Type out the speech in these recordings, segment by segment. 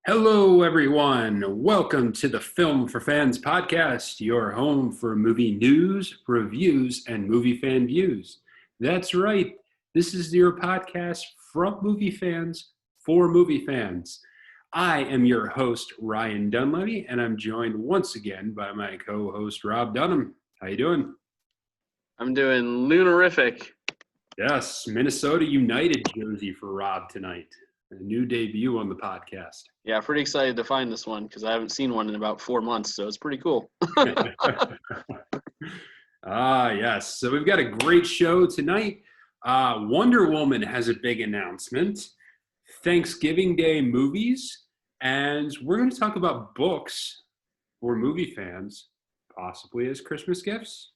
Hello, everyone. Welcome to the Film for Fans podcast, your home for movie news, reviews, and movie fan views. That's right. This is your podcast from movie fans for movie fans. I am your host, Ryan Dunlevy, and I'm joined once again by my co-host, Rob Dunham. How you doing? I'm doing lunarific. Yes, Minnesota United jersey for Rob tonight. A new debut on the podcast. Yeah, pretty excited to find this one because I haven't seen one in about 4 months, so it's pretty cool. Yes. So we've got a great show tonight. Wonder Woman has a big announcement, Thanksgiving Day movies, and we're going to talk about books for movie fans, possibly as Christmas gifts.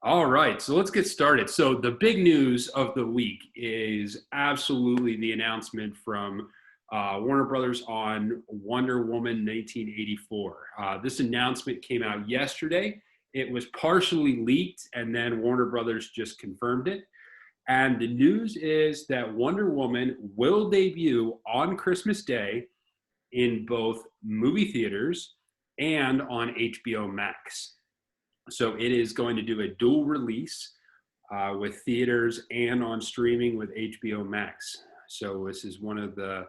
All right, so let's get started. So the big news of the week is absolutely the announcement from Warner Brothers on Wonder Woman 1984. This announcement came out yesterday. It was partially leaked, and then Warner Brothers just confirmed it. And the news is that Wonder Woman will debut on Christmas Day in both movie theaters and on HBO Max. So it is going to do a dual release with theaters and on streaming with HBO Max. So this is one of the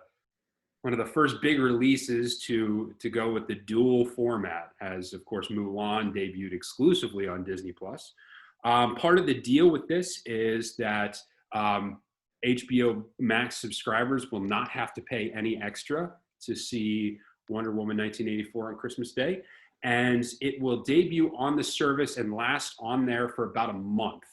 first big releases to go with the dual format, as of course Mulan debuted exclusively on Disney Plus. Part of the deal with this is that HBO Max subscribers will not have to pay any extra to see Wonder Woman 1984 on Christmas Day. And it will debut on the service and last on there for about a month.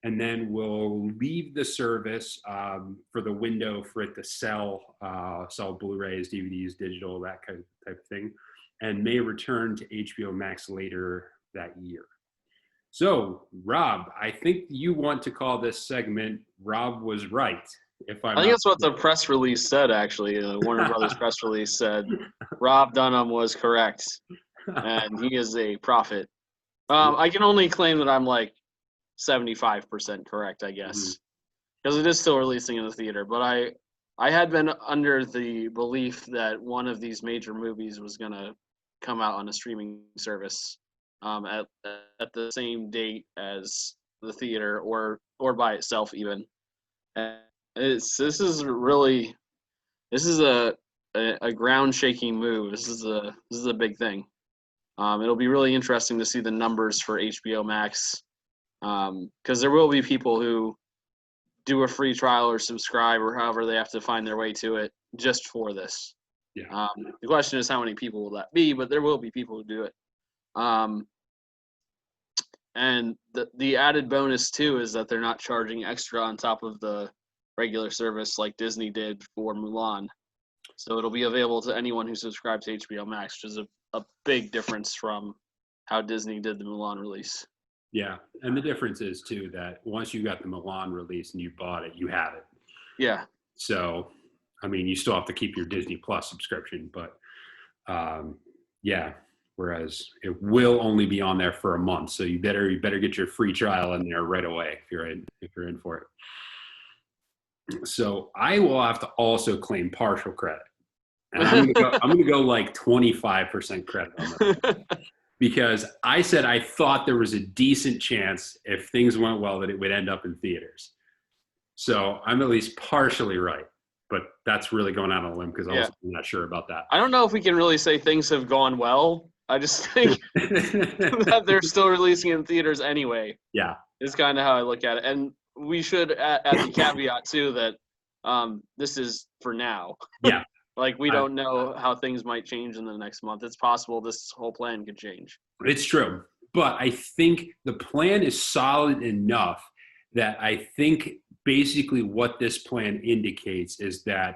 And then we'll leave the service for the window for it to sell Blu-rays, DVDs, digital, that kind of type of thing, and may return to HBO Max later that year. So, Rob, I think you want to call this segment "Rob Was Right." I think that's what the press release said, actually. The Warner Brothers press release said Rob Dunham was correct. And he is a prophet. I can only claim that I'm like 75% correct, I guess, because it is still releasing in the theater. But I had been under the belief that one of these major movies was going to come out on a streaming service at the same date as the theater or by itself even. And this is a ground shaking move. This is a big thing. It'll be really interesting to see the numbers for HBO Max because there will be people who do a free trial or subscribe or however they have to find their way to it just for this. Yeah. The question is how many people will that be, but there will be people who do it. And the added bonus, too, is that they're not charging extra on top of the regular service like Disney did for Mulan. So it'll be available to anyone who subscribes to HBO Max, which is a big difference from how Disney did the Mulan release. Yeah, and the difference is, too, that once you got the Mulan release and you bought it, you have it. Yeah. So, I mean, you still have to keep your Disney Plus subscription, but yeah, whereas it will only be on there for a month. So you better get your free trial in there right away if you're in for it. So I will have to also claim partial credit. And I'm gonna go like 25% credit on that. Because I said I thought there was a decent chance if things went well that it would end up in theaters. So I'm at least partially right. But that's really going out on a limb because I'm not sure about that. I don't know if we can really say things have gone well. I just think that they're still releasing in theaters anyway. Yeah. Is kind of how I look at it. And we should add the caveat, too, that this is for now. Yeah. Like, we don't know how things might change in the next month. It's possible this whole plan could change. It's true. But I think the plan is solid enough that I think basically what this plan indicates is that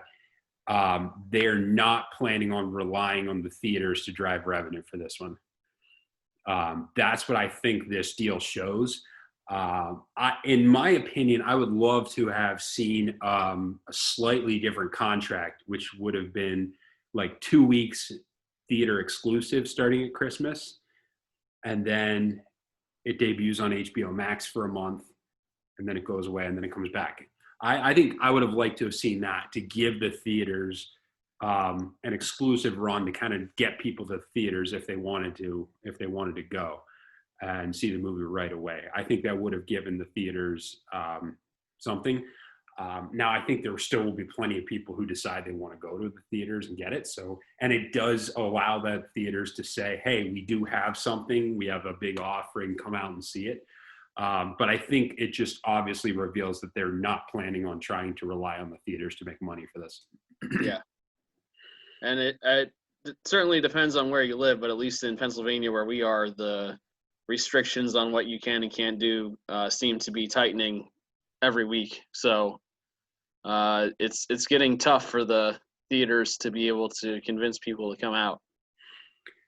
they're not planning on relying on the theaters to drive revenue for this one. That's what I think this deal shows. In my opinion, I would love to have seen a slightly different contract, which would have been like 2 weeks theater exclusive starting at Christmas. And then it debuts on HBO Max for a month, and then it goes away, and then it comes back. I think I would have liked to have seen that to give the theaters an exclusive run to kind of get people to theaters if they wanted to go and see the movie right away. I think that would have given the theaters something. Now, I think there still will be plenty of people who decide they want to go to the theaters and get it. So, and it does allow the theaters to say, hey, we do have something. We have a big offering. Come out and see it. But I think it just obviously reveals that they're not planning on trying to rely on the theaters to make money for this. Yeah. And it certainly depends on where you live, but at least in Pennsylvania where we are, the restrictions on what you can and can't do seem to be tightening every week. So it's getting tough for the theaters to be able to convince people to come out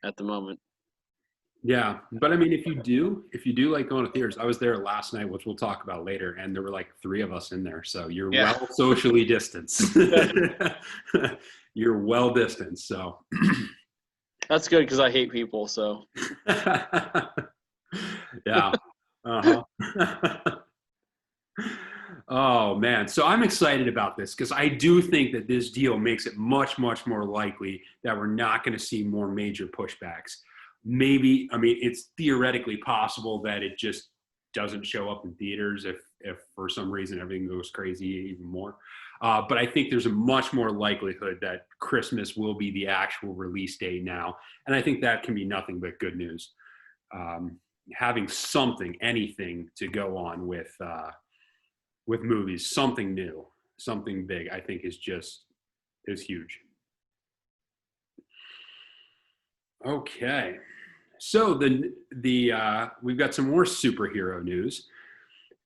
at the moment. Yeah, but I mean, if you do like going to theaters, I was there last night, which we'll talk about later, and there were like 3 of us in there, so you're well socially distanced. You're well distanced, so that's good because I hate people. So yeah. Uh-huh. Oh man, so I'm excited about this because I do think that this deal makes it much, much more likely that we're not going to see more major pushbacks. Maybe, I mean, it's theoretically possible that it just doesn't show up in theaters if for some reason everything goes crazy even more. But I think there's a much more likelihood that Christmas will be the actual release date now. And I think that can be nothing but good news. Having something, anything to go on with movies, something new, something big, I think is huge. Okay, so we've got some more superhero news,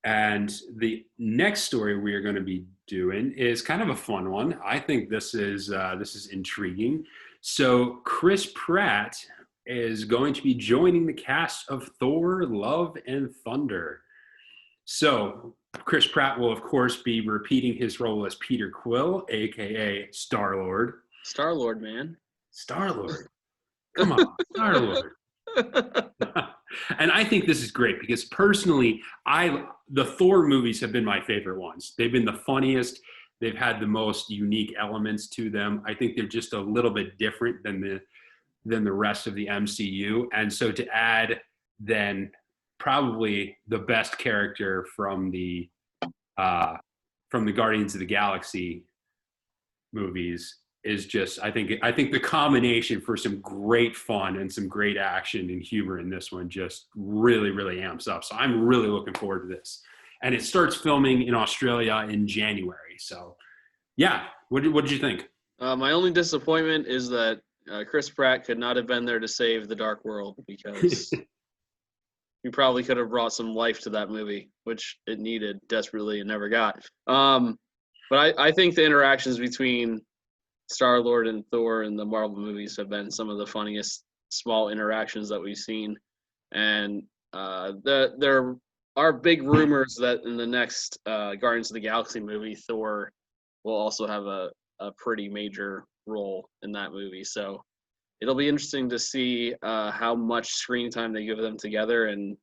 and the next story we are going to be doing is kind of a fun one. I think this is intriguing. So Chris Pratt is going to be joining the cast of Thor: Love and Thunder. So Chris Pratt will, of course, be repeating his role as Peter Quill, aka Star-Lord. Star-Lord, man. Star-Lord. Come on, Star-Lord. And I think this is great because personally, the Thor movies have been my favorite ones. They've been the funniest. They've had the most unique elements to them. I think they're just a little bit different than the rest of the MCU. And so to add then probably the best character from the Guardians of the Galaxy movies is just, I think the combination for some great fun and some great action and humor in this one just really, really amps up. So I'm really looking forward to this. And it starts filming in Australia in January. So yeah, what did you think? My only disappointment is that Chris Pratt could not have been there to save the Dark World because he probably could have brought some life to that movie, which it needed desperately and never got. But I think the interactions between Star-Lord and Thor in the Marvel movies have been some of the funniest small interactions that we've seen. And there are big rumors that in the next Guardians of the Galaxy movie, Thor will also have a pretty major role in that movie. So it'll be interesting to see how much screen time they give them together and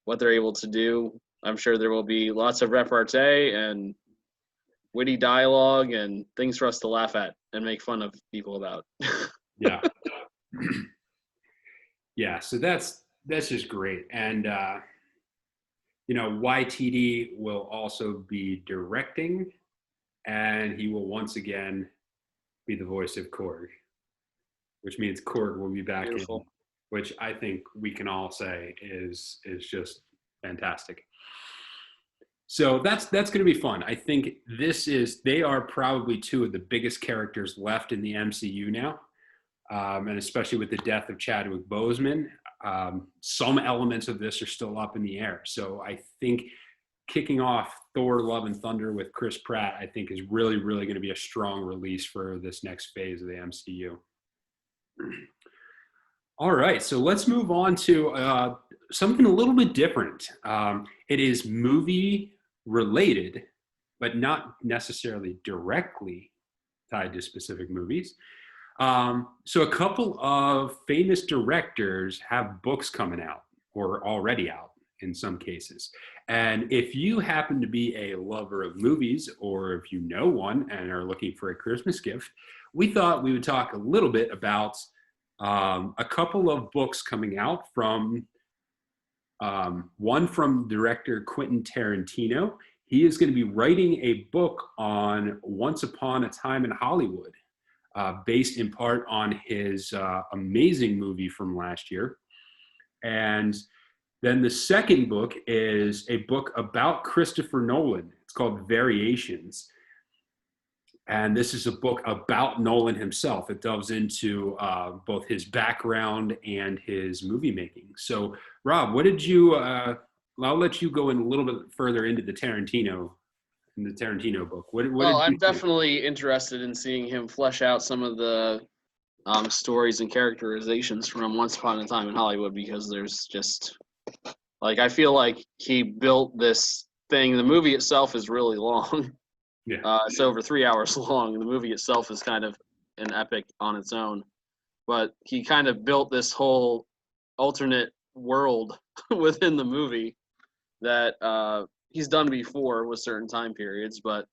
what they're able to do. I'm sure there will be lots of repartee and witty dialogue and things for us to laugh at and make fun of people about. Yeah. Yeah, so that's just great. And YTD will also be directing, and he will once again be the voice of Korg, which means Korg will be back in, which I think we can all say is just fantastic. So that's going to be fun. I think they are probably 2 of the biggest characters left in the MCU now, and especially with the death of Chadwick Boseman, some elements of this are still up in the air. So I think kicking off Thor: Love and Thunder with Chris Pratt, I think is really, really going to be a strong release for this next phase of the MCU. All right, so let's move on to something a little bit different. It is movie related, but not necessarily directly tied to specific movies. So a couple of famous directors have books coming out or already out. in some cases. And if you happen to be a lover of movies, or if you know one and are looking for a Christmas gift, we thought we would talk a little bit about a couple of books coming out from one from director Quentin Tarantino. He is going to be writing a book on Once Upon a Time in Hollywood, based in part on his amazing movie from last year. And then the second book is a book about Christopher Nolan. It's called Variations. And this is a book about Nolan himself. It delves into both his background and his movie making. So, Rob, what did you? I'll let you go in a little bit further into the Tarantino book. What Well, did I'm you think? definitely interested in seeing him flesh out some of the stories and characterizations from Once Upon a Time in Hollywood, because there's just I feel like he built this thing. The movie itself is really long. Yeah. It's over 3 hours long. The movie itself is kind of an epic on its own, but he kind of built this whole alternate world within the movie that he's done before with certain time periods, but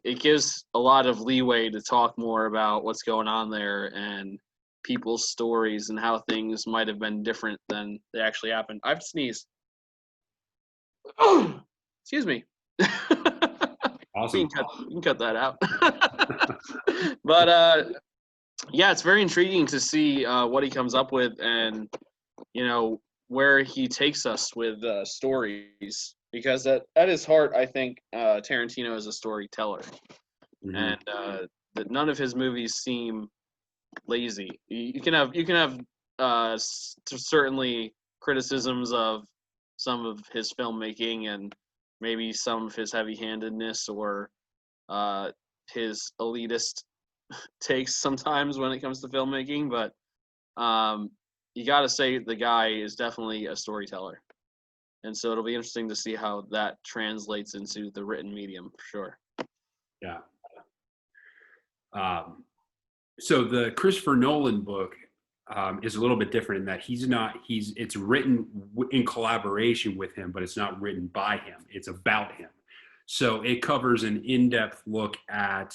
it gives a lot of leeway to talk more about what's going on there and people's stories and how things might have been different than they actually happened. I've sneezed. Excuse me. Awesome. You can cut that out. But yeah, it's very intriguing to see what he comes up with, and where he takes us with stories, because at his heart, I think Tarantino is a storyteller. Mm-hmm. And that none of his movies seem lazy. You can have certainly criticisms of some of his filmmaking and maybe some of his heavy-handedness or his elitist takes sometimes when it comes to filmmaking, but you got to say the guy is definitely a storyteller. And so it'll be interesting to see how that translates into the written medium, for sure. Yeah. So the Christopher Nolan book is a little bit different in that it's written in collaboration with him, but it's not written by him. It's about him. So it covers an in-depth look at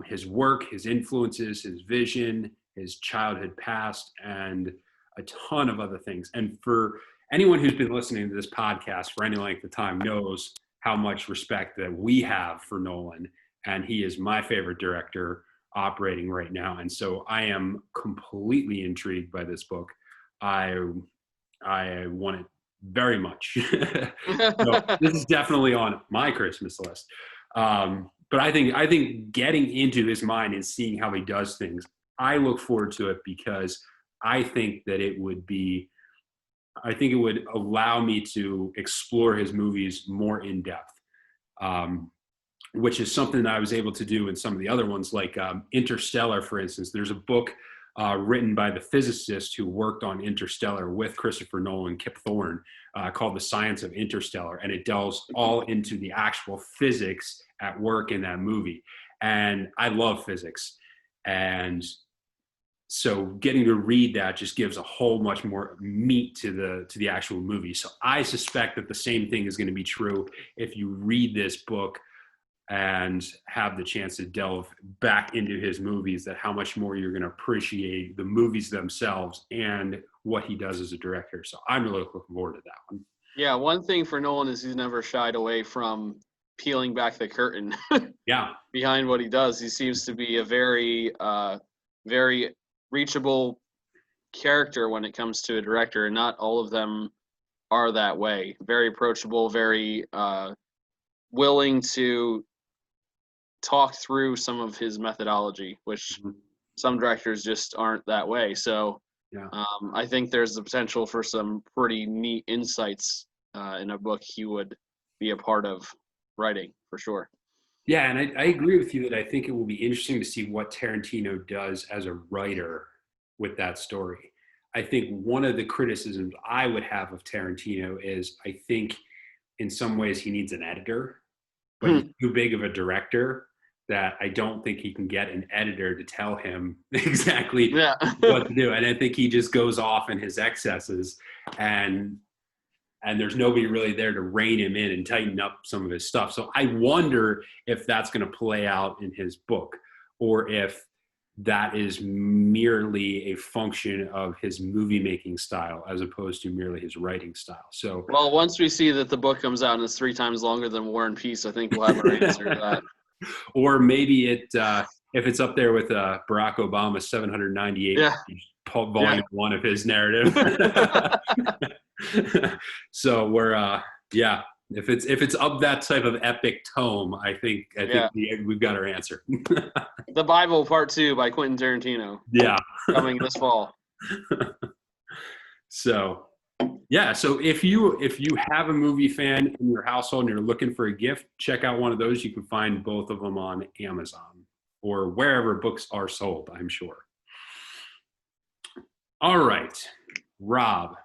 his work, his influences, his vision, his childhood past, and a ton of other things. And for anyone who's been listening to this podcast for any length of time knows how much respect that we have for Nolan. And he is my favorite director operating right now. And so I am completely intrigued by this book. I want it very much. So this is definitely on my Christmas list. But I think getting into his mind and seeing how he does things, I look forward to it, because I think it would allow me to explore his movies more in depth, which is something that I was able to do in some of the other ones, like Interstellar, for instance. There's a book written by the physicist who worked on Interstellar with Christopher Nolan, Kip Thorne, called The Science of Interstellar, and it delves all into the actual physics at work in that movie. And I love physics, and so getting to read that just gives a whole much more meat to the actual movie. So I suspect that the same thing is going to be true if you read this book and have the chance to delve back into his movies, that how much more you're going to appreciate the movies themselves and what he does as a director. So I'm really looking forward to that one. Yeah, one thing for Nolan is he's never shied away from peeling back the curtain Yeah. behind what he does. He seems to be a very, very reachable character when it comes to a director, and not all of them are that way. Very approachable, very willing to talk through some of his methodology, which some directors just aren't that way. So Yeah. I think there's the potential for some pretty neat insights in a book he would be a part of writing, for sure. Yeah, and I agree with you that I think it will be interesting to see what Tarantino does as a writer with that story. I think one of the criticisms I would have of Tarantino is I think in some ways he needs an editor, but he's too big of a director that I don't think he can get an editor to tell him exactly what to do. And I think he just goes off in his excesses. And and there's nobody really there to rein him in and tighten up some of his stuff. So I wonder if that's going to play out in his book, or if that is merely a function of his movie making style as opposed to merely his writing style. So, well, once we see that the book comes out and it's 3 times longer than War and Peace, I think we'll have our answer to that. Or maybe if it's up there with Barack Obama's 798 volume 1 of his narrative. So we're if it's of that type of epic tome, I think we've got our answer. The Bible Part 2 by Quentin Tarantino. Yeah, coming this fall. So if you have a movie fan in your household and you're looking for a gift, check out one of those. You can find both of them on Amazon or wherever books are sold, I'm sure. All right, Rob,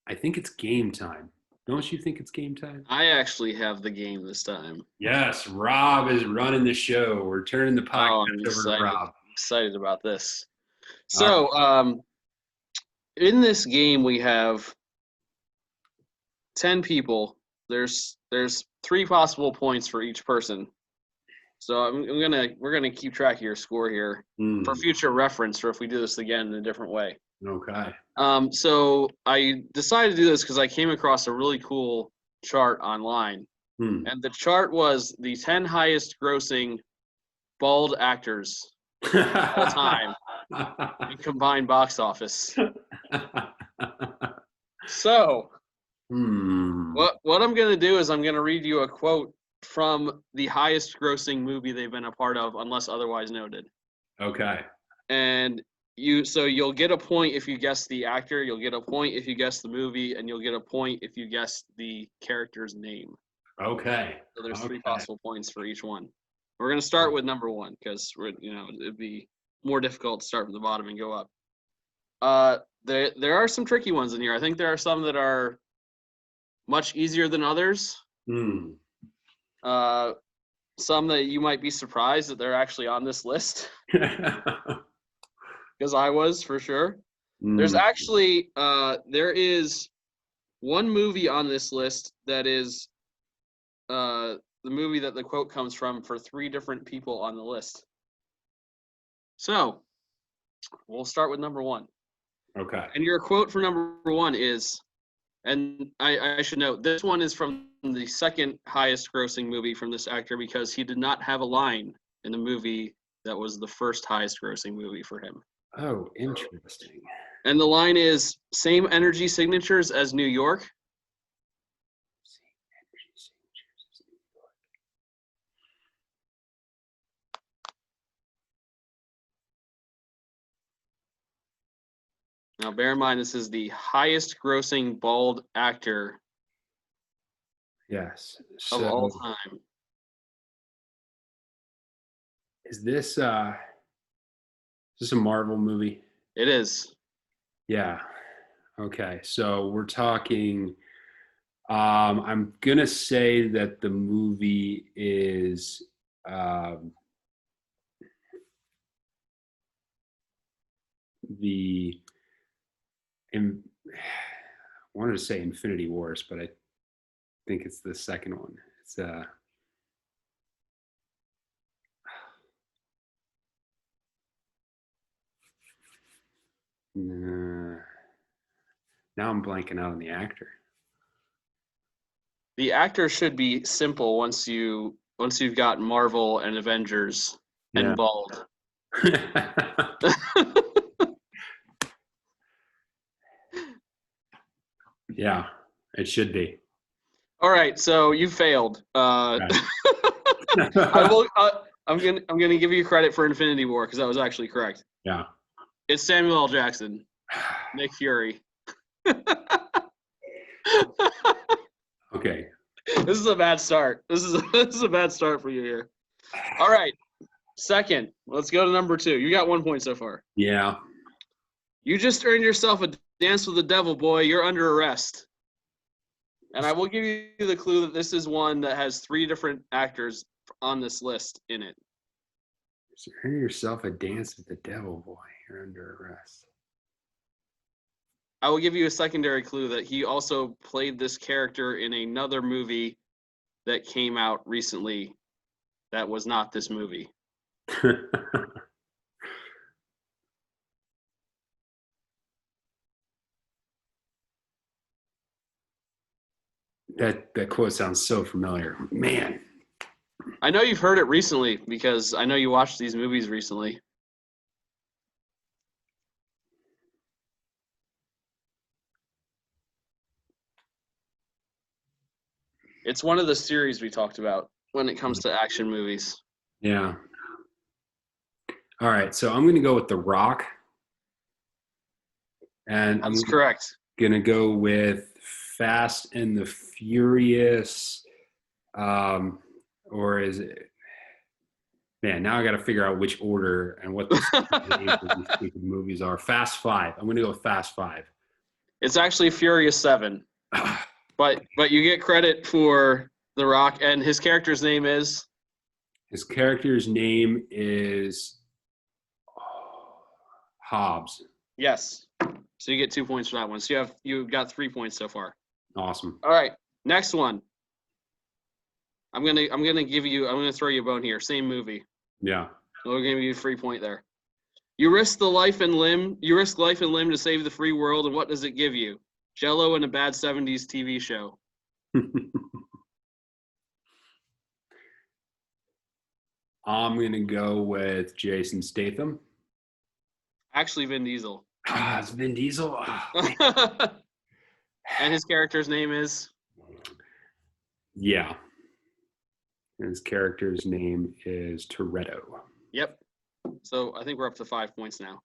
I think it's game time. Don't you think it's game time? I actually have the game this time. Yes, Rob is running the show. We're turning the podcast over to Rob. I'm excited about this. So, in this game we have 10 people. There's 3 possible points for each person. So we're gonna keep track of your score here for future reference, or if we do this again in a different way. Okay. So I decided to do this because I came across a really cool chart online, and the chart was the 10 highest grossing bald actors of all time in combined box office. So what I'm going to do is I'm going to read you a quote from the highest grossing movie they've been a part of, unless otherwise noted. Okay. And you'll get a point if you guess the actor, you'll get a point if you guess the movie, and you'll get a point if you guess the character's name. Okay. So there's 3 possible points for each one. We're going to start with number 1 because it'd be more difficult to start from the bottom and go up. There are some tricky ones in here. I think there are some that are much easier than others. Some that you might be surprised that they're actually on this list. Because I was, for sure. There's actually there is one movie on this list that is the movie that the quote comes from for 3 different people on the list. So we'll start with number 1. Okay. And your quote for number 1 is, and I should note, this one is from the second highest grossing movie from this actor because he did not have a line in the movie that was the first highest grossing movie for him. Oh, interesting. And the line is, same energy signatures as New York. Now, bear in mind, this is the highest grossing bald actor of all time. Is this a Marvel movie? It is. Yeah. Okay. So we're talking, I'm going to say that the movie is, I wanted to say Infinity Wars, but I think it's the second one. It's now I'm blanking out on the actor. The actor should be simple once you've got Marvel and Avengers and bald. Yeah, it should be. All right, so you failed. I'm gonna give you credit for Infinity War because that was actually correct. Yeah. It's Samuel L. Jackson, Nick Fury. Okay. This is a bad start. This is a bad start for you here. All right, second. Let's go to number 2. You got 1 point so far. Yeah. You just earned yourself a dance with the devil, boy. You're under arrest. And I will give you the clue that this is one that has 3 different actors on this list in it. So earn yourself a dance with the devil, boy. You're under arrest. I will give you a secondary clue that he also played this character in another movie that came out recently that was not this movie. That quote sounds so familiar. Man. I know you've heard it recently because I know you watched these movies recently. It's one of the series we talked about when it comes to action movies. Yeah. All right, so I'm going to go with The Rock. And That's correct. Going to go with Fast and the Furious. Or is it? Man, now I got to figure out which order and what the names of these stupid movies are. Fast 5. I'm going to go with Fast 5. It's actually Furious 7. But you get credit for The Rock, and his character's name is? His character's name is Hobbs. Yes. So you get 2 points for that one. So you've got 3 points so far. Awesome. All right. Next one. I'm gonna throw you a bone here. Same movie. Yeah. We're gonna give you a free point there. You risk life and limb to save the free world, and what does it give you? Jello and a bad 70s TV show. I'm going to go with Jason Statham. Actually, Vin Diesel. It's Vin Diesel. Oh, and his character's name is? Yeah. His character's name is Toretto. Yep. So I think we're up to 5 points now.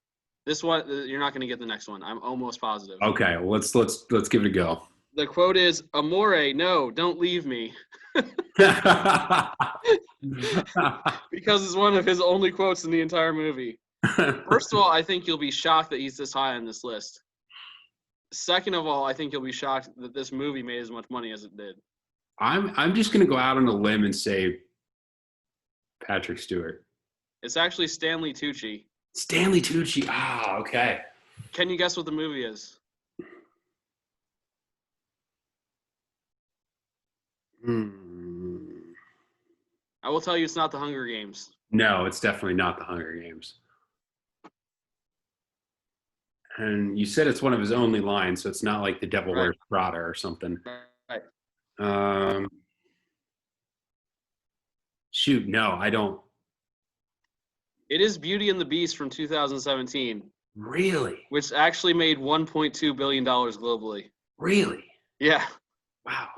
This one, you're not going to get the next one. I'm almost positive. Okay, well, let's give it a go. The quote is, "Amore, no, don't leave me." Because it's one of his only quotes in the entire movie. First of all, I think you'll be shocked that he's this high on this list. Second of all, I think you'll be shocked that this movie made as much money as it did. I'm just going to go out on a limb and say Patrick Stewart. It's actually Stanley Tucci. Stanley Tucci. Ah, okay. Can you guess what the movie is? I will tell you it's not The Hunger Games. No, it's definitely not The Hunger Games. And you said it's one of his only lines, so it's not like The Devil Wears Prada or something. Right. Shoot, no, I don't. It is Beauty and the Beast from 2017. Really? Which actually made $1.2 billion globally. Really? Yeah. Wow.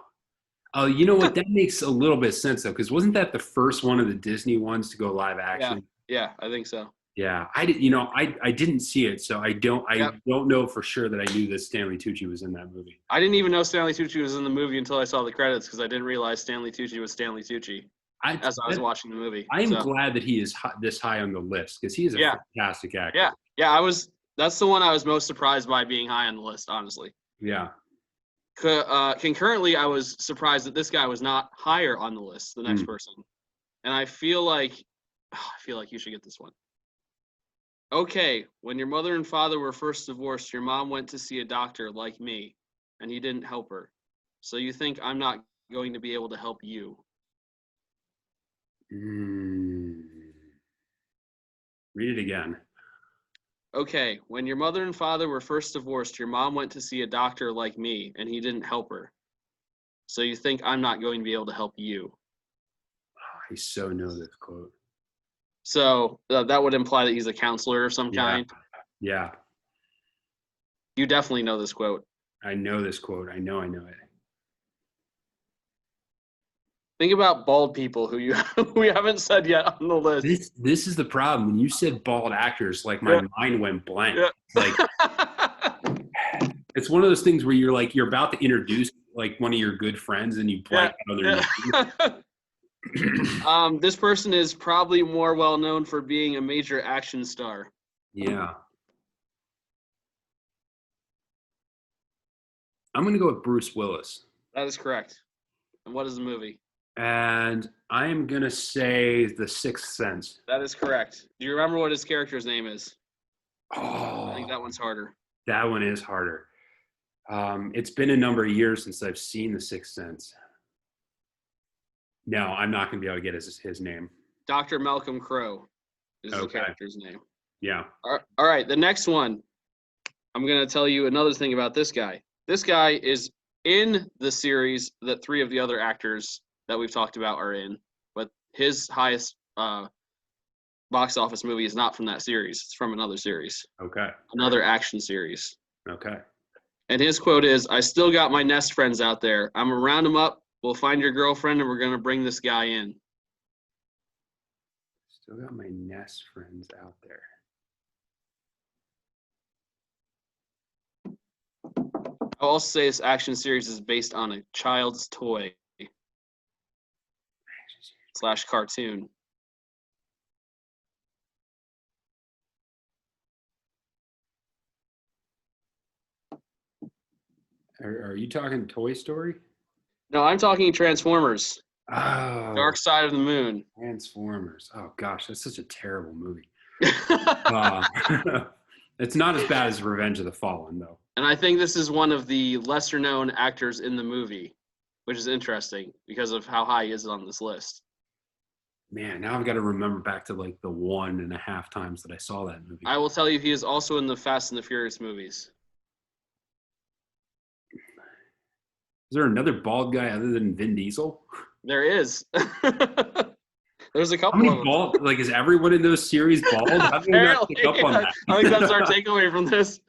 Oh, you know what? That makes a little bit of sense, though, because wasn't that the first one of the Disney ones to go live action? Yeah, I think so. Yeah, I didn't see it, so I don't know for sure that I knew that Stanley Tucci was in that movie. I didn't even know Stanley Tucci was in the movie until I saw the credits because I didn't realize Stanley Tucci was Stanley Tucci as I was watching the movie. I am glad that he is this high on the list because he is a fantastic actor. Yeah, that's the one I was most surprised by being high on the list, honestly. Yeah. Concurrently, I was surprised that this guy was not higher on the list, the next person. And I feel like you should get this one. Okay, when your mother and father were first divorced, your mom went to see a doctor like me, and he didn't help her. So you think I'm not going to be able to help you? Read it again. Okay, when your mother and father were first divorced, your mom went to see a doctor like me, and he didn't help her. So you think I'm not going to be able to help you? I so know this quote. So that would imply that he's a counselor of some kind. Yeah. You definitely know this quote. I know this quote. I know it. Think about bald people who we haven't said yet on the list. This is the problem. When you said bald actors, like my mind went blank. Yeah. Like it's one of those things where you're about to introduce like one of your good friends and you blank out on their name. This person is probably more well known for being a major action star. Yeah. I'm going to go with Bruce Willis. That is correct. And what is the movie? And I am going to say The Sixth Sense. That is correct. Do you remember what his character's name is? Oh. I think that one's harder. That one is harder. It's been a number of years since I've seen The Sixth Sense. No, I'm not going to be able to get his name. Dr. Malcolm Crowe is the character's name. Yeah. All right, the next one. I'm going to tell you another thing about this guy. This guy is in the series that 3 of the other actors that we've talked about are in, but his highest box office movie is not from that series. It's from another series. Okay. Another action series. Okay. And his quote is, "I still got my nest friends out there. I'm going to round them up. We'll find your girlfriend, and we're going to bring this guy in." Still got my nest friends out there. I'll also say this action series is based on a child's toy / cartoon. Are you talking Toy Story? No, I'm talking Transformers. Oh. Dark Side of the Moon. Transformers. Oh, gosh, that's such a terrible movie. It's not as bad as Revenge of the Fallen, though. And I think this is one of the lesser-known actors in the movie, which is interesting because of how high he is on this list. Man, now I've got to remember back to like the 1.5 times that I saw that movie. I will tell you, he is also in the Fast and the Furious movies. Is there another bald guy other than Vin Diesel? There is. There's a couple How many of them. bald? Like, is everyone in those series bald? How do we not pick up on that? I think that's our takeaway from this.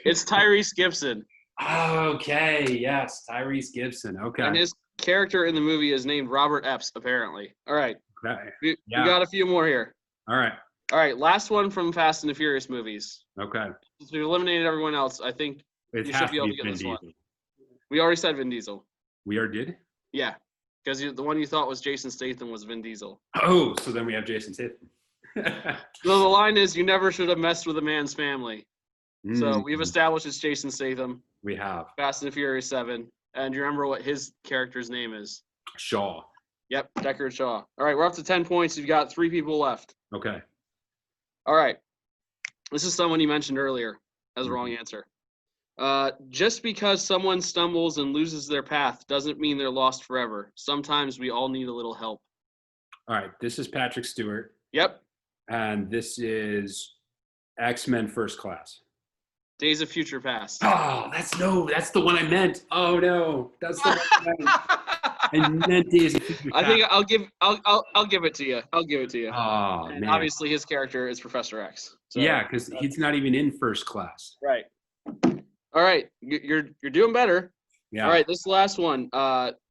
It's Tyrese Gibson. Okay, yes, Tyrese Gibson. Okay. And his character in the movie is named Robert Epps, apparently. All right. Okay. We got a few more here. All right. All right, last one from Fast and the Furious movies. Okay. Since we eliminated everyone else, I think you should be able to get this one. We already said Vin Diesel. We already did? Yeah, because the one you thought was Jason Statham was Vin Diesel. Oh, so then we have Jason Statham. So the line is, "You never should have messed with a man's family." So we've established it's Jason Statham. We have. Fast and the Furious 7. And do you remember what his character's name is? Shaw. Yep, Deckard Shaw. All right, we're up to 10 points. You've got 3 people left. Okay. All right. This is someone you mentioned earlier as a wrong answer. Just because someone stumbles and loses their path doesn't mean they're lost forever. Sometimes we all need a little help. All right, this is Patrick Stewart. Yep. And this is X-Men First Class. Days of Future Past. Oh, that's the one I meant. Oh no, that's the one I meant. I meant Days of Future Past. I think I'll give it to you. I'll give it to you. Oh, and man. obviously his character is Professor X. So, yeah, because he's not even in First Class. Right. All right, you're doing better. Yeah. All right, this last one.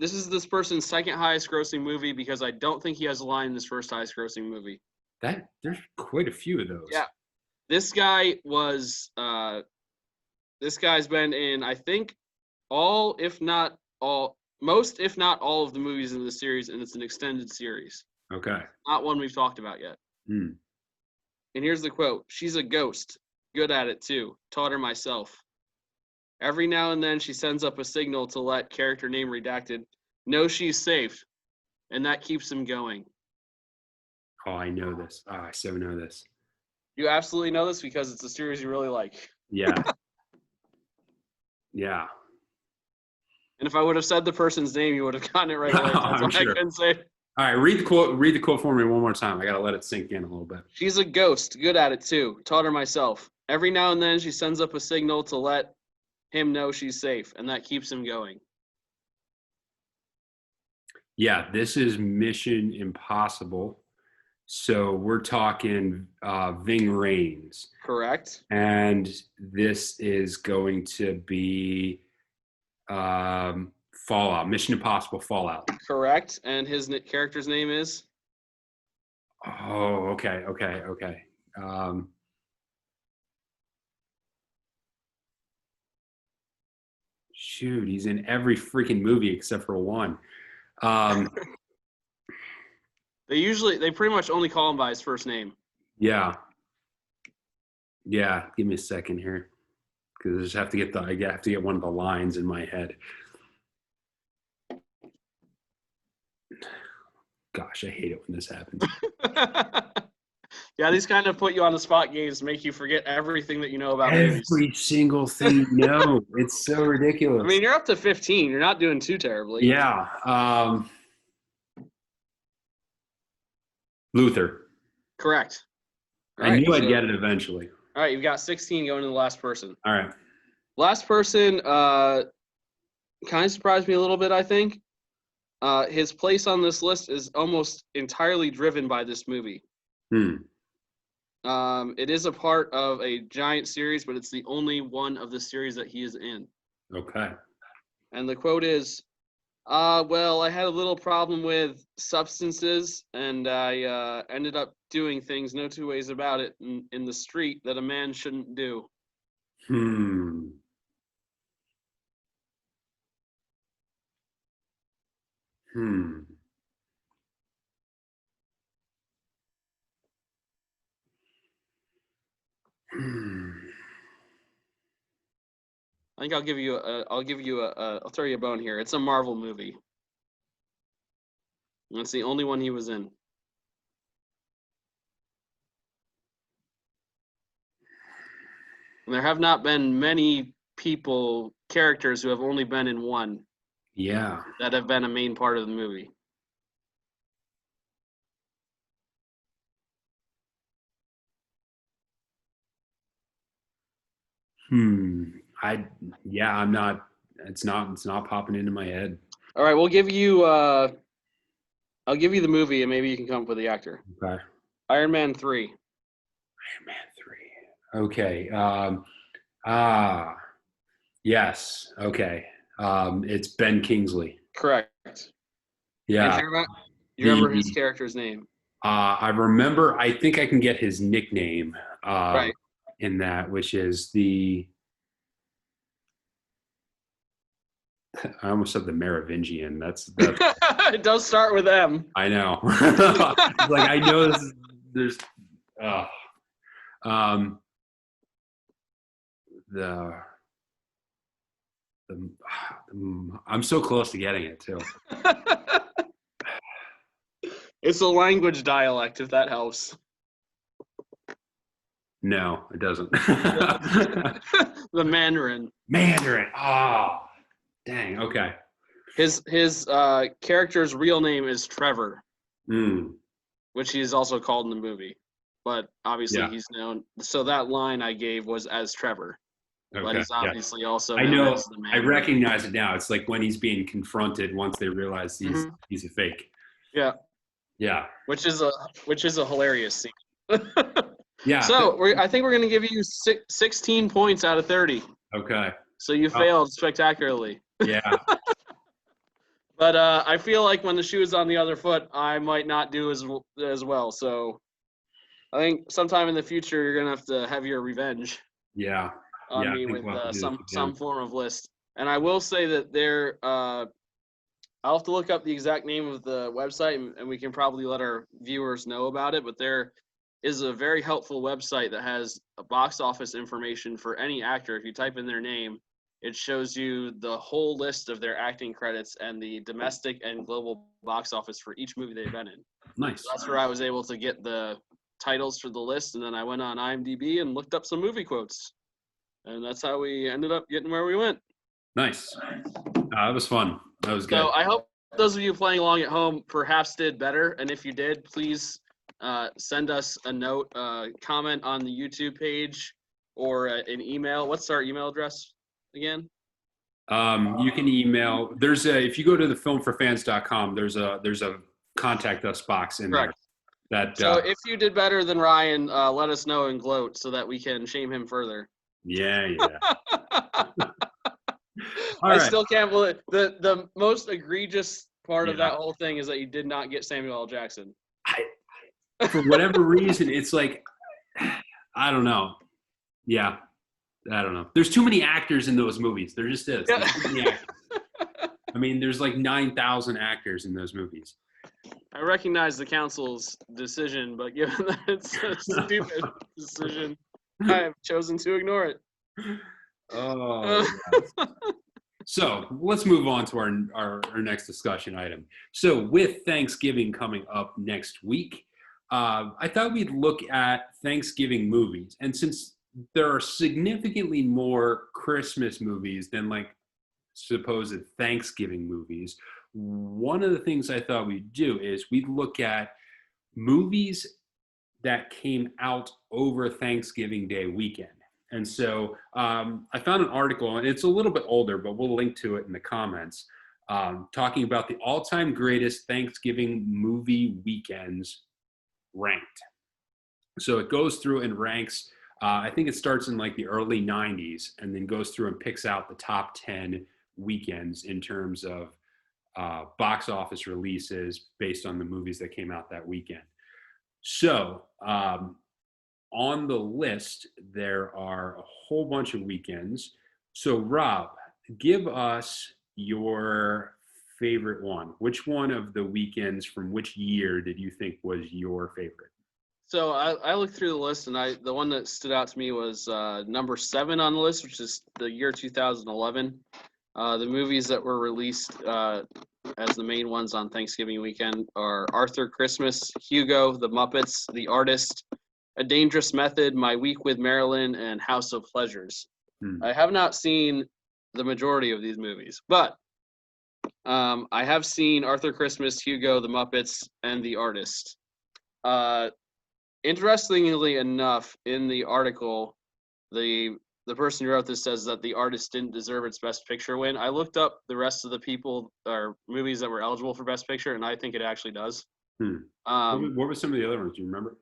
This is this person's second highest grossing movie because I don't think he has a line in his first highest grossing movie. There's quite a few of those. Yeah. This guy was this guy's been in, I think, most if not all of the movies in the series, and it's an extended series. Okay. Not one we've talked about yet. Hmm. And here's the quote. "She's a ghost. Good at it too. Taught her myself. Every now and then she sends up a signal to let character name redacted know she's safe, and that keeps him going." Oh, I know this. Oh, I so know this. You absolutely know this because it's a series you really like. Yeah. Yeah. And if I would have said the person's name, you would have gotten it right away. That's why sure. I couldn't say. All right, read the quote for me one more time. I gotta let it sink in a little bit. "She's a ghost. Good at it too. Taught her myself. Every now and then she sends up a signal to let him know she's safe, and that keeps him going." Yeah, this is Mission Impossible. So we're talking Ving Rhames. Correct. And this is going to be Fallout, Mission Impossible Fallout. Correct. And his character's name is? Oh, okay. Shoot, he's in every freaking movie except for one. They pretty much only call him by his first name. Yeah. Give me a second here, because I just have to get one of the lines in my head. Gosh, I hate it when this happens. Yeah, these kind of put you on the spot games, make you forget everything that you know about movies. Every single thing you know. It's so ridiculous. I mean, you're up to 15. You're not doing too terribly. Yeah. Luther. Correct. I knew I'd get it eventually. All right, you've got 16 going to the last person. All right. Last person kind of surprised me a little bit, I think. His place on this list is almost entirely driven by this movie. It is a part of a giant series, but it's the only one of the series that he is in. Okay. And the quote is, well, I had a little problem with substances, and I ended up doing things, no two ways about it, in the street that a man shouldn't do. I think I'll throw you a bone here. It's a Marvel movie. And it's the only one he was in. And there have not been many characters who have only been in one. Yeah. That have been a main part of the movie. It's not popping into my head. All right, I'll give you the movie and maybe you can come up with the actor. Okay. Iron Man 3. Iron Man 3. Okay. Yes. Okay. It's Ben Kingsley. Correct. Yeah. You remember his character's name? I remember. I think I can get his nickname. Right. In that, which is I almost said the Merovingian. That's it does start with M. I know. Like I know there's I'm so close to getting it too. It's a language dialect, if that helps. No, it doesn't. The Mandarin. Mandarin. Oh, dang. Okay. His character's real name is Trevor, which he is also called in the movie. But obviously he's known. So that line I gave was as Trevor. Okay. But he's obviously also known as the Mandarin. I recognize it now. It's like when he's being confronted once they realize he's a fake. Yeah. Yeah. Which is a hilarious scene. Yeah. So I think we're going to give you 16 points out of 30. Okay. So you failed spectacularly. Yeah. But I feel like when the shoe is on the other foot, I might not do as well. So I think sometime in the future you're going to have your revenge. Yeah. On me with some form of list. And I will say that I'll have to look up the exact name of the website, and we can probably let our viewers know about it. But there is a very helpful website that has a box office information for any actor. If you type in their name, it shows you the whole list of their acting credits and the domestic and global box office for each movie they've been in. Nice. So that's where I was able to get the titles for the list, and then I went on IMDb and looked up some movie quotes. And that's how we ended up getting where we went. Nice. That was fun. That was good. So I hope those of you playing along at home perhaps did better. And if you did, please send us a note, comment on the YouTube page, or an email. What's our email address again? You can email. If you go to thefilmforfans.com, there's a contact us box in Correct. there. So if you did better than Ryan, let us know and gloat so that we can shame him further. Yeah. I still can't believe the most egregious part of that whole thing is that you did not get Samuel L. Jackson. For whatever reason, it's like, I don't know. Yeah, I don't know. There's too many actors in those movies. There just is. Yeah. There's too many actors. I mean, there's like 9,000 actors in those movies. I recognize the council's decision, but given that it's a stupid decision, I have chosen to ignore it. Oh, yes. So let's move on to our next discussion item. So with Thanksgiving coming up next week, I thought we'd look at Thanksgiving movies. And since there are significantly more Christmas movies than like supposed Thanksgiving movies, one of the things I thought we'd do is we'd look at movies that came out over Thanksgiving Day weekend. And so I found an article, and it's a little bit older, but we'll link to it in the comments, talking about the all-time greatest Thanksgiving movie weekends ranked. So it goes through and ranks, I think it starts in like the early 90s and then goes through and picks out the top 10 weekends in terms of box office releases based on the movies that came out that weekend. So on the list, there are a whole bunch of weekends. So Rob, give us your favorite one. Which one of the weekends from which year did you think was your favorite? So I looked through the list, and the one that stood out to me was number 7 on the list, which is the year 2011. The movies that were released as the main ones on Thanksgiving weekend are Arthur Christmas, Hugo, The Muppets, The Artist, A Dangerous Method, My Week with Marilyn, and House of Pleasures. I have not seen the majority of these movies, but I have seen Arthur Christmas, Hugo, The Muppets, and The Artist. Interestingly enough, in the article, the person who wrote this says that The Artist didn't deserve its Best Picture win. I looked up the rest of the people or movies that were eligible for Best Picture, and I think it actually does. What were some of the other ones? Do you remember?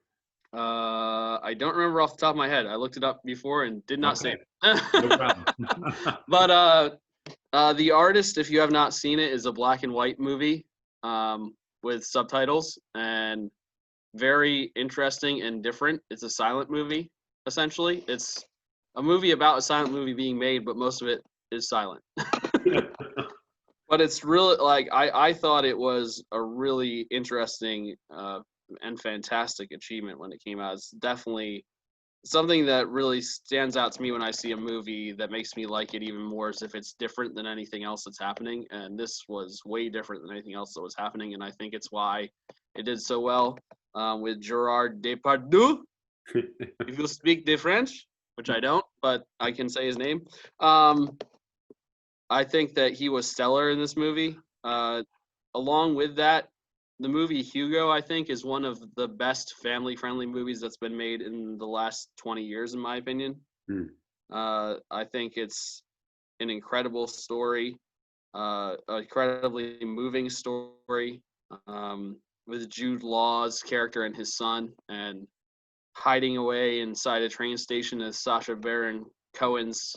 I don't remember off the top of my head. I looked it up before and did not see it. No problem. But The Artist, if you have not seen it, is a black and white movie with subtitles and very interesting and different. It's a silent movie, essentially. It's a movie about a silent movie being made, but most of it is silent. But it's really, like, I thought it was a really interesting and fantastic achievement when it came out. It's definitely something that really stands out to me when I see a movie that makes me like it even more, as if it's different than anything else that's happening. And this was way different than anything else that was happening, and I think it's why it did so well. With Gerard Depardieu, if you speak the French, which I don't, but I can say his name. I think that he was stellar in this movie. Along with that, the movie Hugo, I think, is one of the best family-friendly movies that's been made in the last 20 years, in my opinion. I think it's an incredible story, incredibly moving story, with Jude Law's character and his son, and hiding away inside a train station as Sacha Baron Cohen's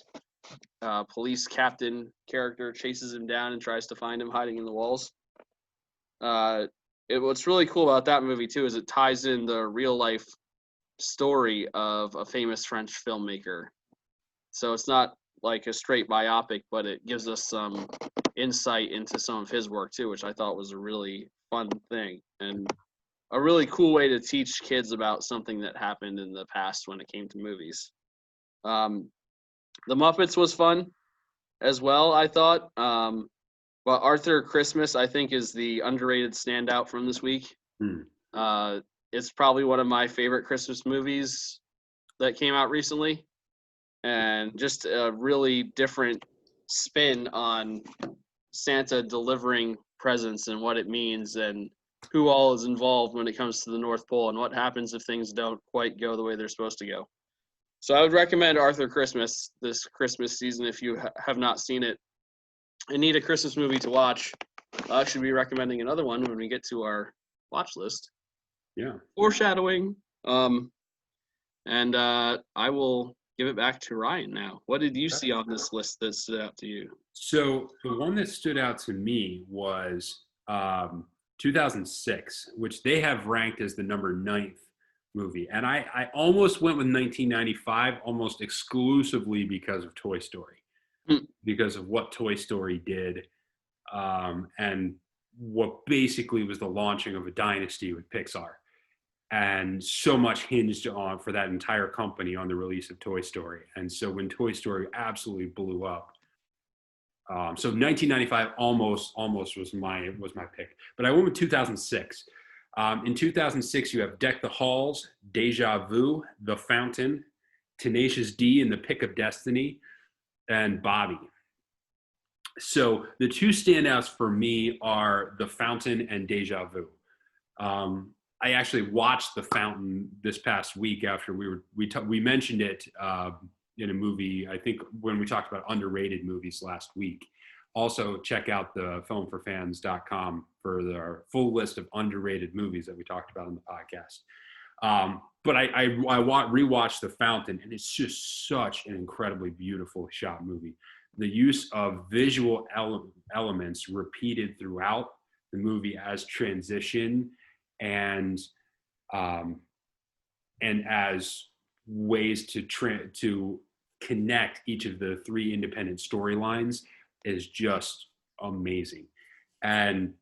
police captain character chases him down and tries to find him hiding in the walls. What's really cool about that movie too is it ties in the real life story of a famous French filmmaker. So it's not like a straight biopic, but it gives us some insight into some of his work too, which I thought was a really fun thing and a really cool way to teach kids about something that happened in the past when it came to movies. The Muppets was fun as well, I thought. But Arthur Christmas, I think, is the underrated standout from this week. It's probably one of my favorite Christmas movies that came out recently. And just a really different spin on Santa delivering presents and what it means and who all is involved when it comes to the North Pole and what happens if things don't quite go the way they're supposed to go. So I would recommend Arthur Christmas this Christmas season if you have not seen it and need a Christmas movie to watch. I should be recommending another one when we get to our watch list. Yeah. Foreshadowing. And I will give it back to Ryan now. What did you see on this list that stood out to you? So the one that stood out to me was 2006, which they have ranked as the number 9th movie. And I almost went with 1995 almost exclusively because of Toy Story, because of what Toy Story did and what basically was the launching of a dynasty with Pixar. And so much hinged on, for that entire company, on the release of Toy Story. And so when Toy Story absolutely blew up, so 1995 almost was my pick, but I went with 2006. In 2006, you have Deck the Halls, Deja Vu, The Fountain, Tenacious D and the Pick of Destiny, and Bobby. So the two standouts for me are The Fountain and Deja Vu. I actually watched The Fountain this past week after we mentioned it in a movie, I think when we talked about underrated movies last week. Also, check out the filmforfans.com for our full list of underrated movies that we talked about on the podcast. But I rewatched The Fountain, and it's just such an incredibly beautiful shot movie. The use of visual elements repeated throughout the movie as transition and as ways to connect each of the three independent storylines is just amazing. And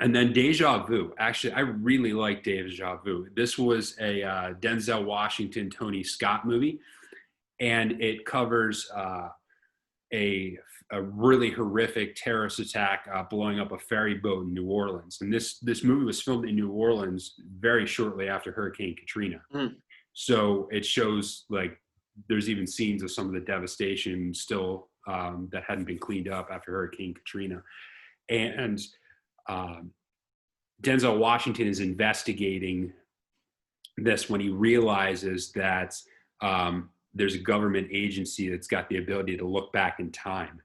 then Deja Vu. Actually, I really like Deja Vu. This was a Denzel Washington, Tony Scott movie, and it covers a really horrific terrorist attack blowing up a ferry boat in New Orleans. And this movie was filmed in New Orleans very shortly after Hurricane Katrina. So it shows, like, there's even scenes of some of the devastation still that hadn't been cleaned up after Hurricane Katrina. And Denzel Washington is investigating this when he realizes that there's a government agency that's got the ability to look back in time.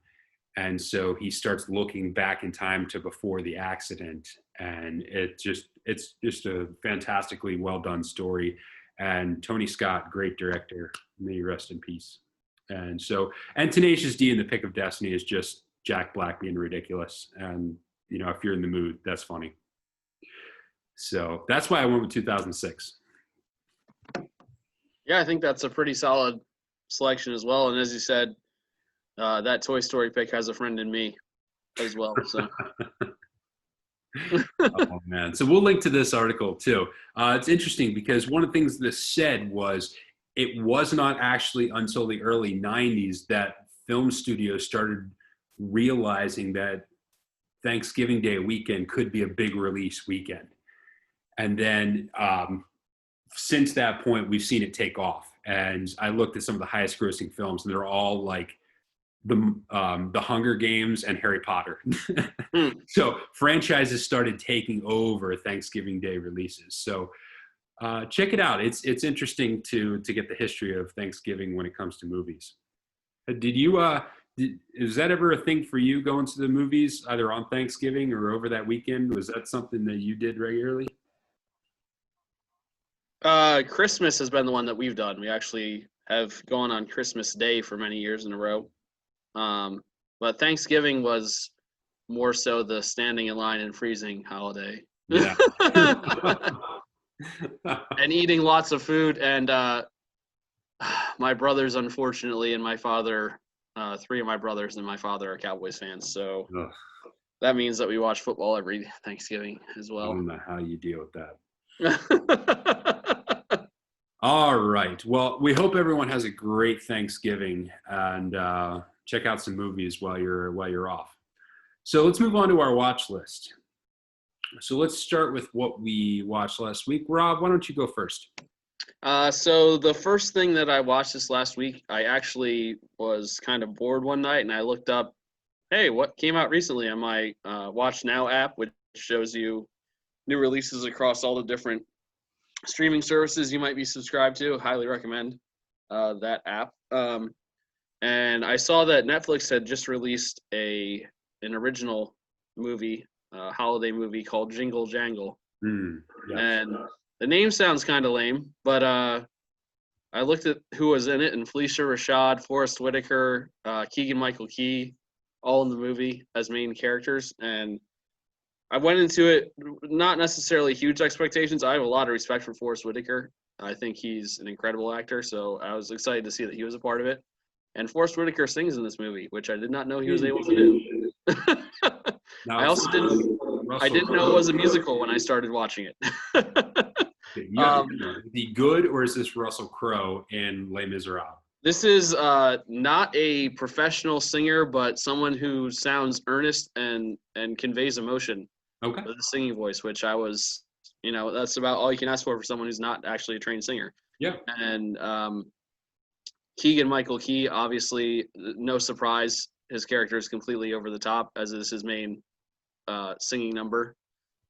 And so he starts looking back in time to before the accident. And it's just a fantastically well done story. And Tony Scott, great director, may he rest in peace. And Tenacious D and the Pick of Destiny is just Jack Black being ridiculous. And, you know, if you're in the mood, that's funny. So that's why I went with 2006. Yeah, I think that's a pretty solid selection as well. And as you said, that Toy Story pick has a friend in me as well. So. Oh, man. So we'll link to this article too. It's interesting because one of the things this said was it was not actually until the early 90s that film studios started realizing that Thanksgiving Day weekend could be a big release weekend. And then since that point, we've seen it take off. And I looked at some of the highest grossing films, and they're all like the Hunger Games and Harry Potter. So franchises started taking over Thanksgiving Day releases. So check it out. It's interesting to get the history of Thanksgiving when it comes to movies. Did you is that ever a thing for you, going to the movies either on Thanksgiving or over that weekend? Was that something that you did regularly? Christmas has been the one that we've done. We actually have gone on Christmas Day for many years in a row. But Thanksgiving was more so the standing in line and freezing holiday. Yeah. And eating lots of food. And my brothers, unfortunately, and my father, three of my brothers and my father are Cowboys fans. So that means that we watch football every Thanksgiving as well. I don't know how you deal with that. All right. Well, we hope everyone has a great Thanksgiving, and check out some movies while you're off. So let's move on to our watch list. So let's start with what we watched last week. Rob, why don't you go first? So the first thing that I watched this last week, I actually was kind of bored one night, and I looked up, hey, what came out recently on my Watch Now app, which shows you new releases across all the different streaming services you might be subscribed to. Highly recommend that app. And I saw that Netflix had just released an original movie, holiday movie called Jingle, Jangle. Yeah. And the name sounds kind of lame, but I looked at who was in it, and Felicia Rashad, Forrest Whitaker, Keegan-Michael Key, all in the movie as main characters. And I went into it not necessarily huge expectations. I have a lot of respect for Forrest Whitaker. I think he's an incredible actor, so I was excited to see that he was a part of it. And Forrest Whitaker sings in this movie, which I did not know he was able to do. I also didn't know it was a musical when I started watching it. Is he good, or is this Russell Crowe in Les Miserables? This is not a professional singer, but someone who sounds earnest and conveys emotion. Okay. With a singing voice, which I was that's about all you can ask for someone who's not actually a trained singer. Yeah. And Keegan-Michael Key, obviously, no surprise, his character is completely over the top, as is his main singing number.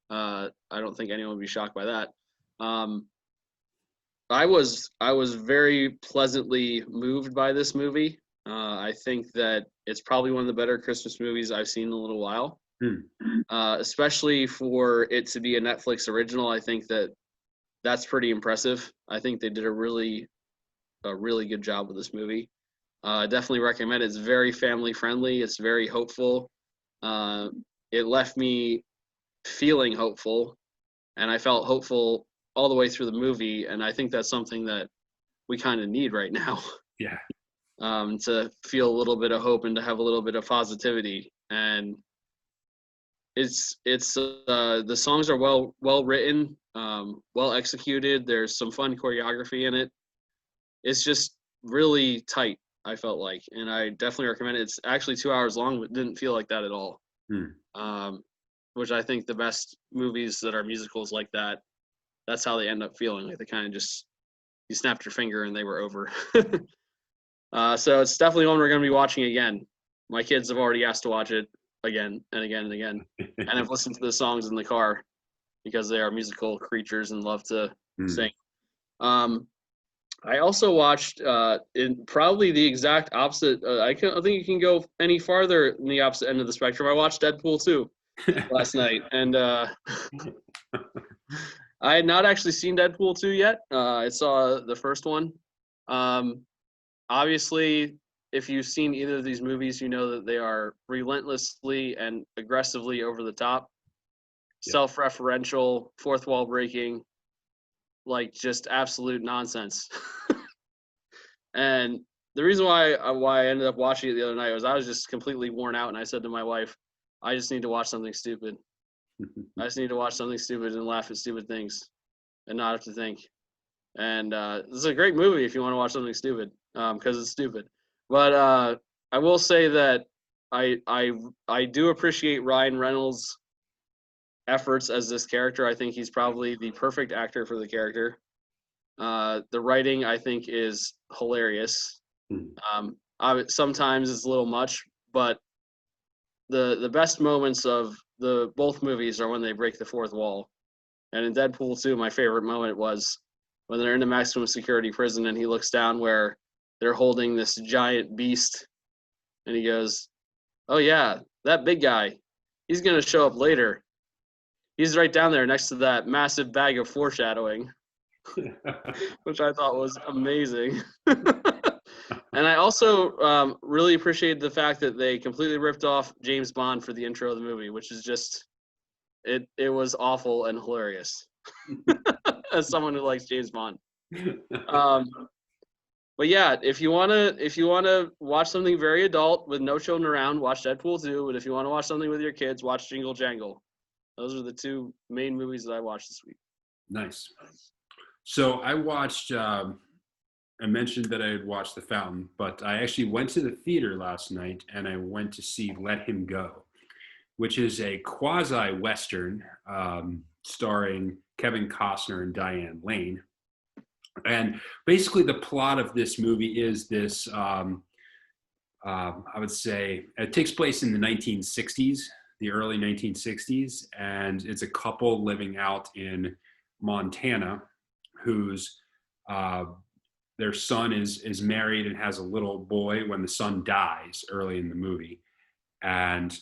I don't think anyone would be shocked by that. I was very pleasantly moved by this movie. I think that it's probably one of the better Christmas movies I've seen in a little while. Especially for it to be a Netflix original. I think that's pretty impressive. I think they did a really good job with this movie. Definitely recommend it. It's very family friendly. It's very hopeful. It left me feeling hopeful, and I felt hopeful all the way through the movie. And I think that's something that we kind of need right now. Yeah. To feel a little bit of hope and to have a little bit of positivity. And it's the songs are well written, well executed. There's some fun choreography in it. It's just really tight, I felt like, and I definitely recommend it. It's actually 2 hours long, but didn't feel like that at all. Which I think the best movies that are musicals like that, that's how they end up feeling. Like they kind of just, you snapped your finger and they were over. So it's definitely one we're going to be watching again. My kids have already asked to watch it again and again and again. And I've listened to the songs in the car because they are musical creatures and love to sing. I also watched in probably the exact opposite. I think you can go any farther in the opposite end of the spectrum. I watched Deadpool 2 last night, and I had not actually seen Deadpool 2 yet. I saw the first one. Obviously, if you've seen either of these movies, you know that they are relentlessly and aggressively over the top, self-referential, fourth wall breaking, like just absolute nonsense. And the reason why I ended up watching it the other night was I was just completely worn out, and I said to my wife, I just need to watch something stupid. I just need to watch something stupid and laugh at stupid things and not have to think. And this is a great movie if you want to watch something stupid, because it's stupid. But I will say that I do appreciate Ryan Reynolds' efforts as this character. I think he's probably the perfect actor for the character. The writing, I think, is hilarious. Sometimes it's a little much, but the best moments of both movies are when they break the fourth wall. And in Deadpool 2, my favorite moment was when they're in the maximum security prison and he looks down where they're holding this giant beast, and he goes, "Oh yeah, that big guy, he's going to show up later. He's right down there next to that massive bag of foreshadowing," which I thought was amazing. And I also really appreciated the fact that they completely ripped off James Bond for the intro of the movie, which is just, it was awful and hilarious as someone who likes James Bond. But yeah, if you wanna watch something very adult with no children around, watch Deadpool 2. But if you want to watch something with your kids, watch Jingle Jangle. Those are the two main movies that I watched this week. Nice. So I watched, I mentioned that I had watched The Fountain, but I actually went to the theater last night and I went to see Let Him Go, which is a quasi-Western starring Kevin Costner and Diane Lane. And basically the plot of this movie is this, I would say, it takes place in the 1960s, the early 1960s, and it's a couple living out in Montana whose their son is married and has a little boy when the son dies early in the movie. And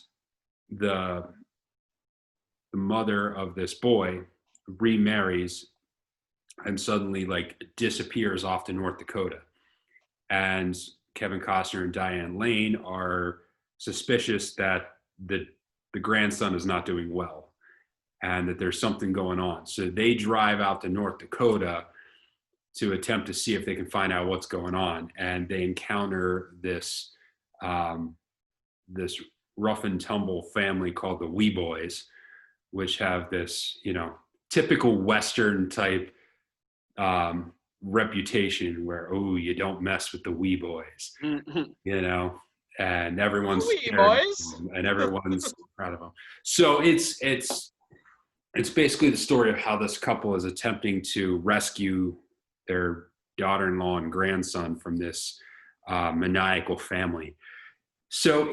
the mother of this boy remarries and suddenly like disappears off to North Dakota. And Kevin Costner and Diane Lane are suspicious that the grandson is not doing well and that there's something going on. So they drive out to North Dakota to attempt to see if they can find out what's going on. And they encounter this this rough and tumble family called the Wee Boys, which have this, typical Western type reputation where, oh, you don't mess with the Wee Boys, and everyone's Wee Boys, and everyone's proud of them. So it's it's basically the story of how this couple is attempting to rescue their daughter-in-law and grandson from this maniacal family. So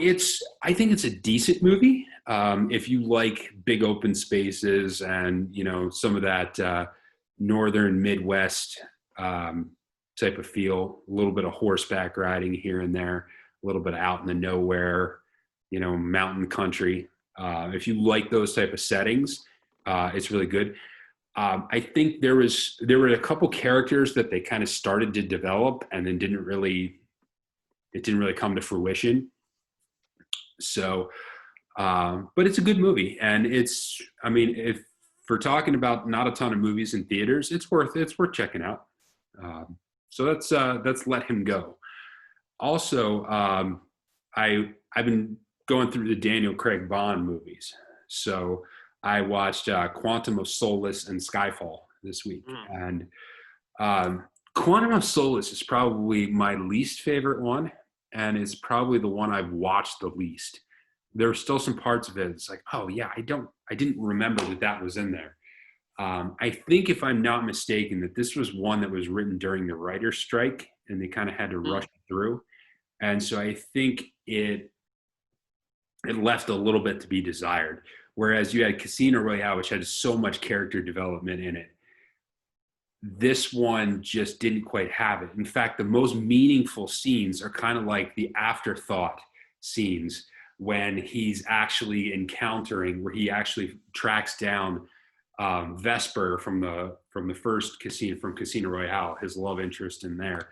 I think it's a decent movie. If you like big open spaces and, some of that northern Midwest type of feel, a little bit of horseback riding here and there, a little bit out in the nowhere, mountain country. If you like those type of settings, it's really good. I think there were a couple characters that they kind of started to develop and then it didn't really come to fruition. So, but it's a good movie, and if we're talking about not a ton of movies in theaters, it's worth checking out. So that's Let Him Go. Also, I've been going through the Daniel Craig Bond movies. So I watched Quantum of Solace and Skyfall this week. And Quantum of Solace is probably my least favorite one, and it's probably the one I've watched the least. There are still some parts of it. It's like, oh yeah, I didn't remember that was in there. I think, if I'm not mistaken, that this was one that was written during the writer's strike, and they kind of had to rush it through. And so I think it left a little bit to be desired. Whereas you had Casino Royale, which had so much character development in it. This one just didn't quite have it. In fact, the most meaningful scenes are kind of like the afterthought scenes when he's actually encountering, where he actually tracks down Vesper from the first Casino Royale, his love interest in there.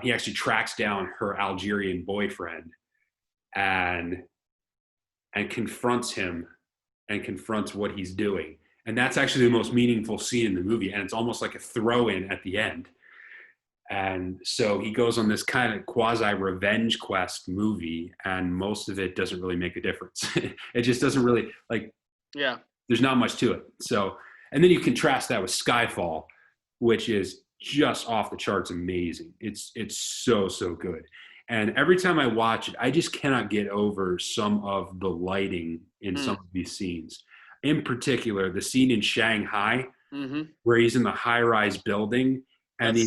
He actually tracks down her Algerian boyfriend and confronts him and confronts what he's doing. And that's actually the most meaningful scene in the movie. And it's almost like a throw-in at the end. And so he goes on this kind of quasi-revenge quest movie, and most of it doesn't really make a difference. It just doesn't really, yeah. There's not much to it. So, and then you contrast that with Skyfall, which is just off the charts amazing. It's so good. And every time I watch it, I just cannot get over some of the lighting in some of these scenes. In particular, the scene in Shanghai, where he's in the high-rise building, and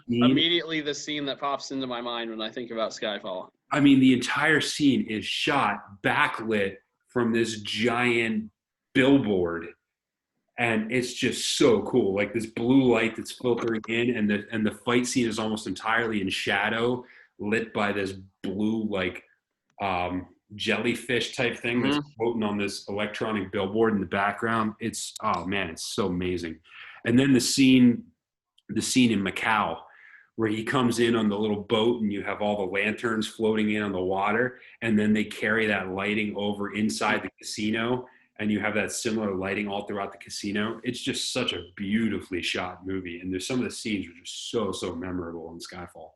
immediately the scene that pops into my mind when I think about Skyfall. I mean, the entire scene is shot backlit from this giant billboard, and it's just so cool. Like this blue light that's filtering in, and the fight scene is almost entirely in shadow, lit by this blue jellyfish type thing that's floating on this electronic billboard in the background. It's so amazing. And then the scene in Macau, where he comes in on the little boat and you have all the lanterns floating in on the water, and then they carry that lighting over inside the casino, and you have that similar lighting all throughout the casino. It's just such a beautifully shot movie, and there's some of the scenes which are so memorable in Skyfall.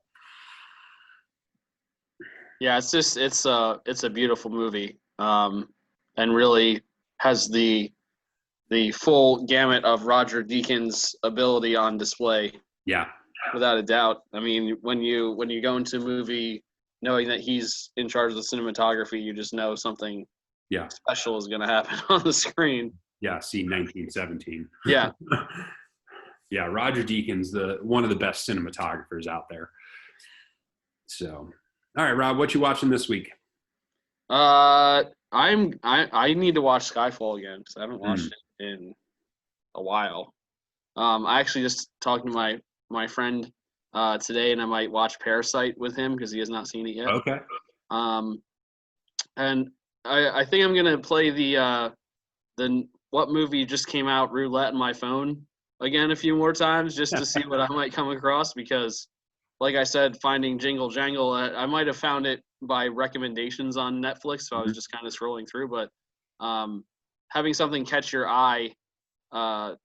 Yeah, it's a beautiful movie, and really has the full gamut of Roger Deakins' ability on display. Yeah, without a doubt. I mean, when you go into a movie knowing that he's in charge of the cinematography, you just know something special is going to happen on the screen. Yeah, see 1917. Yeah. Yeah, Roger Deakins, one of the best cinematographers out there. So, all right, Rob, what you watching this week? I need to watch Skyfall again because I haven't watched it in a while. I actually just talked to my friend today, and I might watch Parasite with him because he has not seen it yet. Okay. And I think I'm gonna play the what movie just came out roulette on my phone again a few more times just to see what I might come across, because like I said, finding Jingle Jangle, I might have found it by recommendations on Netflix, so I was just kind of scrolling through, but having something catch your eye that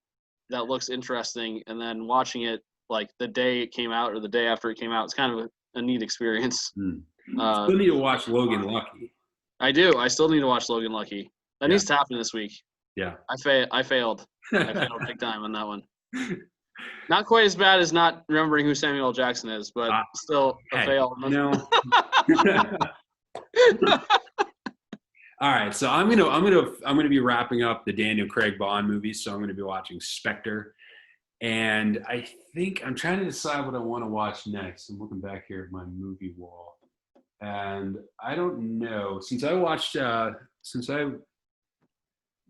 looks interesting and then watching it like the day it came out or the day after it came out, it's kind of a neat experience. Still need to watch Logan Lucky. I do. I still need to watch Logan Lucky. That needs to happen this week. Yeah. I failed. I failed big time on that one. Not quite as bad as not remembering who Samuel L. Jackson is, but still a fail. No. All right, so I'm gonna be wrapping up the Daniel Craig Bond movies. So I'm gonna be watching Spectre, and I think I'm trying to decide what I want to watch next. I'm looking back here at my movie wall, and I don't know. Since I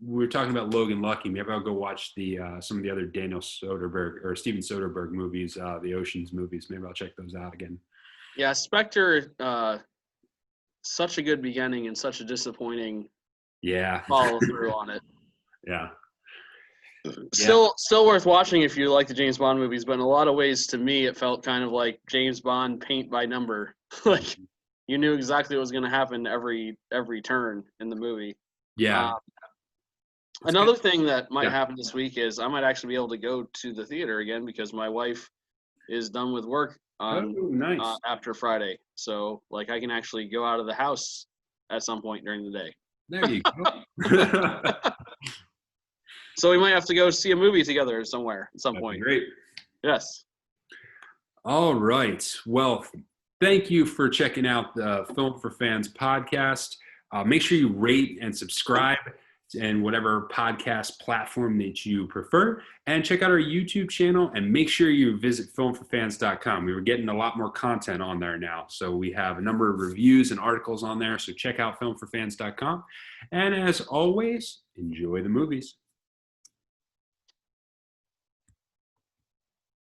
we were talking about Logan Lucky, maybe I'll go watch the some of the other Daniel Soderbergh or Steven Soderbergh movies, the Ocean's movies. Maybe I'll check those out again. Yeah, Spectre, such a good beginning and such a disappointing Yeah, follow through on it. yeah, Still worth watching if you like the James Bond movies, but in a lot of ways, to me, it felt kind of like James Bond paint by number. Like you knew exactly what was going to happen every turn in the movie. yeah. Another thing that might Yeah. happen this week is I might actually be able to go to the theater again because my wife is done with work on Oh, nice. after Friday, so like I can actually go out of the house at some point during the day. There you go. So we might have to go see a movie together somewhere at some That'd be point. great. Yes. All right. Well, thank you for checking out the Film for Fans podcast. Make sure you rate and subscribe in whatever podcast platform that you prefer. And check out our YouTube channel and make sure you visit filmforfans.com. We were getting a lot more content on there now. So we have a number of reviews and articles on there. So check out filmforfans.com. And as always, enjoy the movies.